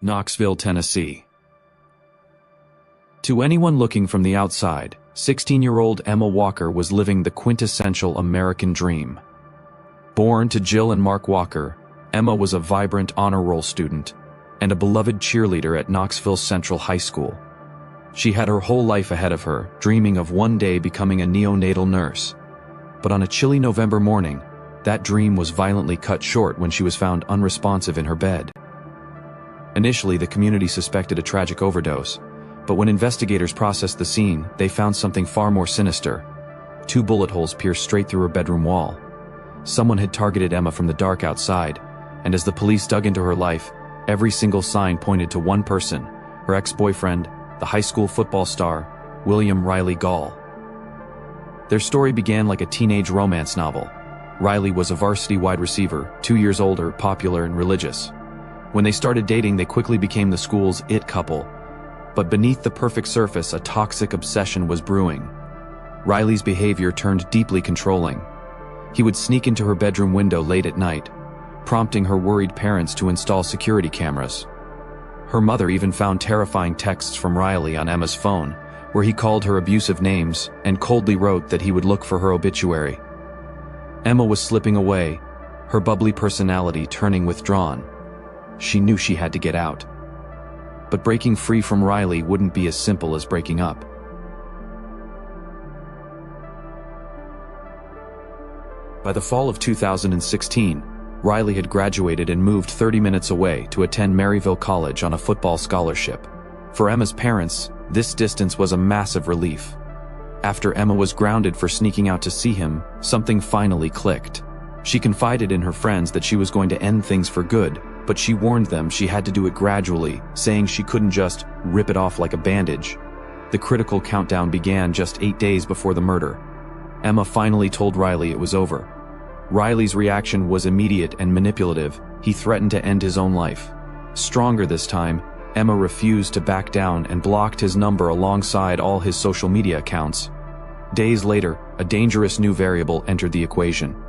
Knoxville, Tennessee. To anyone looking from the outside, 16-year-old Emma Walker was living the quintessential American dream. Born to Jill and Mark Walker, Emma was a vibrant honor roll student and a beloved cheerleader at Knoxville Central High School. She had her whole life ahead of her, dreaming of one day becoming a neonatal nurse. But on a chilly November morning, that dream was violently cut short when she was found unresponsive in her bed. Initially, the community suspected a tragic overdose, but when investigators processed the scene, they found something far more sinister. 2 bullet holes pierced straight through her bedroom wall. Someone had targeted Emma from the dark outside, and as the police dug into her life, every single sign pointed to one person, her ex-boyfriend, the high school football star, William Riley Gaul. Their story began like a teenage romance novel. Riley was a varsity wide receiver, 2 years older, popular and religious. When they started dating, they quickly became the school's it couple. But beneath the perfect surface, a toxic obsession was brewing. Riley's behavior turned deeply controlling. He would sneak into her bedroom window late at night, prompting her worried parents to install security cameras. Her mother even found terrifying texts from Riley on Emma's phone, where he called her abusive names and coldly wrote that he would look for her obituary. Emma was slipping away, her bubbly personality turning withdrawn. She knew she had to get out. But breaking free from Riley wouldn't be as simple as breaking up. By the fall of 2016, Riley had graduated and moved 30 minutes away to attend Maryville College on a football scholarship. For Emma's parents, this distance was a massive relief. After Emma was grounded for sneaking out to see him, something finally clicked. She confided in her friends that she was going to end things for good, but she warned them she had to do it gradually, saying she couldn't just rip it off like a bandage. The critical countdown began just 8 days before the murder. Emma finally told Riley it was over. Riley's reaction was immediate and manipulative. He threatened to end his own life. Stronger this time, Emma refused to back down and blocked his number alongside all his social media accounts. Days later, a dangerous new variable entered the equation.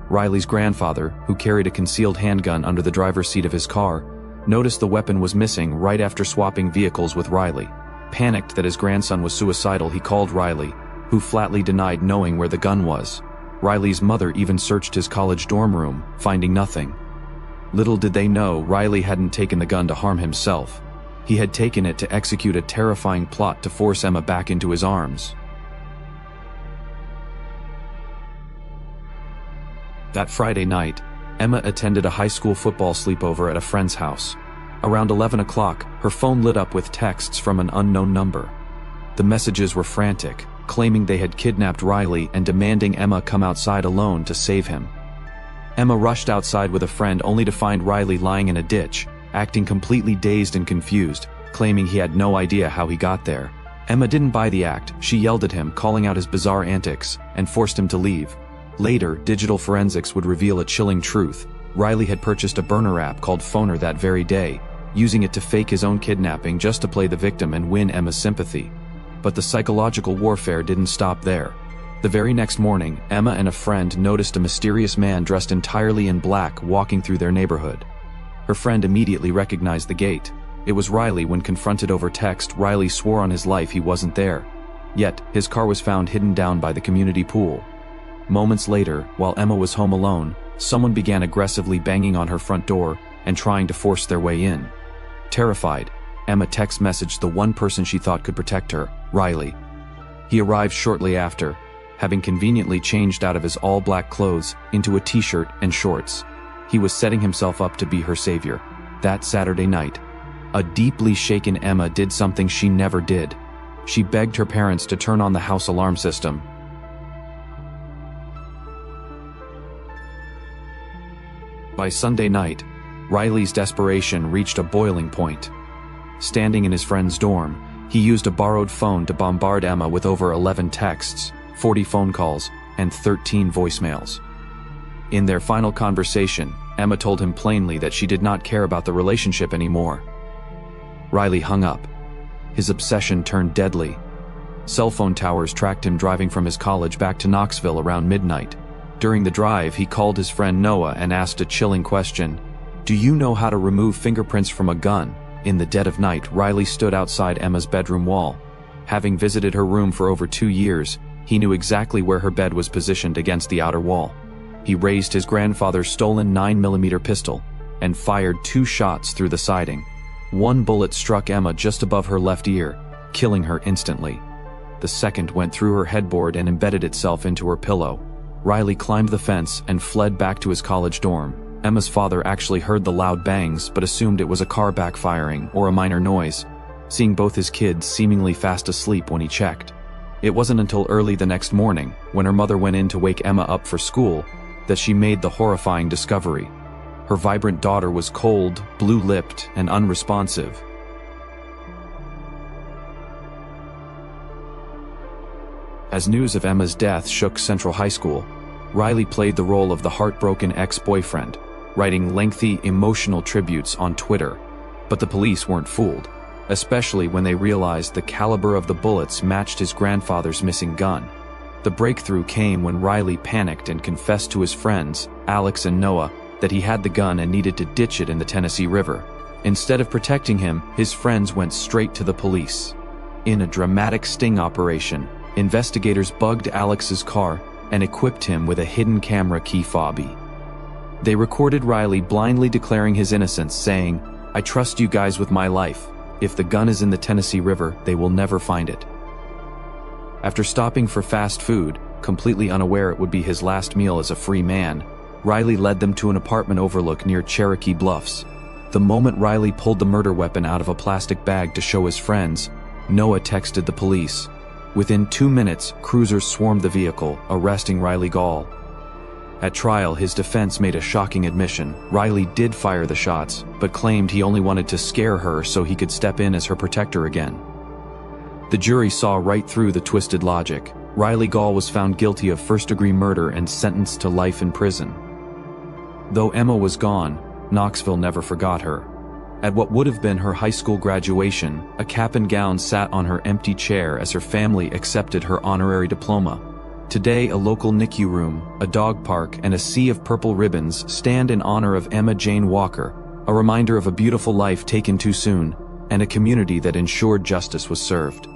Riley's grandfather, who carried a concealed handgun under the driver's seat of his car, noticed the weapon was missing right after swapping vehicles with Riley. Panicked that his grandson was suicidal, he called Riley, who flatly denied knowing where the gun was. Riley's mother even searched his college dorm room, finding nothing. Little did they know, Riley hadn't taken the gun to harm himself. He had taken it to execute a terrifying plot to force Emma back into his arms. That Friday night, Emma attended a high school football sleepover at a friend's house. Around 11 o'clock, her phone lit up with texts from an unknown number. The messages were frantic, claiming they had kidnapped Riley and demanding Emma come outside alone to save him. Emma rushed outside with a friend only to find Riley lying in a ditch, acting completely dazed and confused, claiming he had no idea how he got there. Emma didn't buy the act. She yelled at him, calling out his bizarre antics, and forced him to leave. Later, digital forensics would reveal a chilling truth. Riley had purchased a burner app called Phoner that very day, using it to fake his own kidnapping just to play the victim and win Emma's sympathy. But the psychological warfare didn't stop there. The very next morning, Emma and a friend noticed a mysterious man dressed entirely in black walking through their neighborhood. Her friend immediately recognized the gait. It was Riley. When confronted over text, Riley swore on his life he wasn't there. Yet, his car was found hidden down by the community pool. Moments later, while Emma was home alone, someone began aggressively banging on her front door and trying to force their way in. Terrified, Emma text messaged the one person she thought could protect her, Riley. He arrived shortly after, having conveniently changed out of his all-black clothes into a t-shirt and shorts. He was setting himself up to be her savior. That Saturday night, a deeply shaken Emma did something she never did. She begged her parents to turn on the house alarm system. By Sunday night, Riley's desperation reached a boiling point. Standing in his friend's dorm, he used a borrowed phone to bombard Emma with over 11 texts, 40 phone calls, and 13 voicemails. In their final conversation, Emma told him plainly that she did not care about the relationship anymore. Riley hung up. His obsession turned deadly. Cell phone towers tracked him driving from his college back to Knoxville around midnight. During the drive, he called his friend Noah and asked a chilling question. "Do you know how to remove fingerprints from a gun? In the dead of night, Riley stood outside Emma's bedroom wall. Having visited her room for over 2 years, he knew exactly where her bed was positioned against the outer wall. He raised his grandfather's stolen 9mm pistol and fired 2 shots through the siding. One bullet struck Emma just above her left ear, killing her instantly. The second went through her headboard and embedded itself into her pillow. Riley climbed the fence and fled back to his college dorm. Emma's father actually heard the loud bangs but assumed it was a car backfiring or a minor noise, seeing both his kids seemingly fast asleep when he checked. It wasn't until early the next morning, when her mother went in to wake Emma up for school, that she made the horrifying discovery. Her vibrant daughter was cold, blue-lipped, and unresponsive. As news of Emma's death shook Central High School, Riley played the role of the heartbroken ex-boyfriend, writing lengthy, emotional tributes on Twitter. But the police weren't fooled, especially when they realized the caliber of the bullets matched his grandfather's missing gun. The breakthrough came when Riley panicked and confessed to his friends, Alex and Noah, that he had the gun and needed to ditch it in the Tennessee River. Instead of protecting him, his friends went straight to the police. In a dramatic sting operation, investigators bugged Alex's car and equipped him with a hidden camera key fob. They recorded Riley blindly declaring his innocence, saying, "I trust you guys with my life. If the gun is in the Tennessee River, they will never find it." After stopping for fast food, completely unaware it would be his last meal as a free man, Riley led them to an apartment overlook near Cherokee Bluffs. The moment Riley pulled the murder weapon out of a plastic bag to show his friends, Noah texted the police. Within 2 minutes, cruisers swarmed the vehicle, arresting Riley Gaul. At trial, his defense made a shocking admission. Riley did fire the shots, but claimed he only wanted to scare her so he could step in as her protector again. The jury saw right through the twisted logic. Riley Gaul was found guilty of first-degree murder and sentenced to life in prison. Though Emma was gone, Knoxville never forgot her. At what would have been her high school graduation, a cap and gown sat on her empty chair as her family accepted her honorary diploma. Today, a local NICU room, a dog park, and a sea of purple ribbons stand in honor of Emma Jane Walker, a reminder of a beautiful life taken too soon, and a community that ensured justice was served.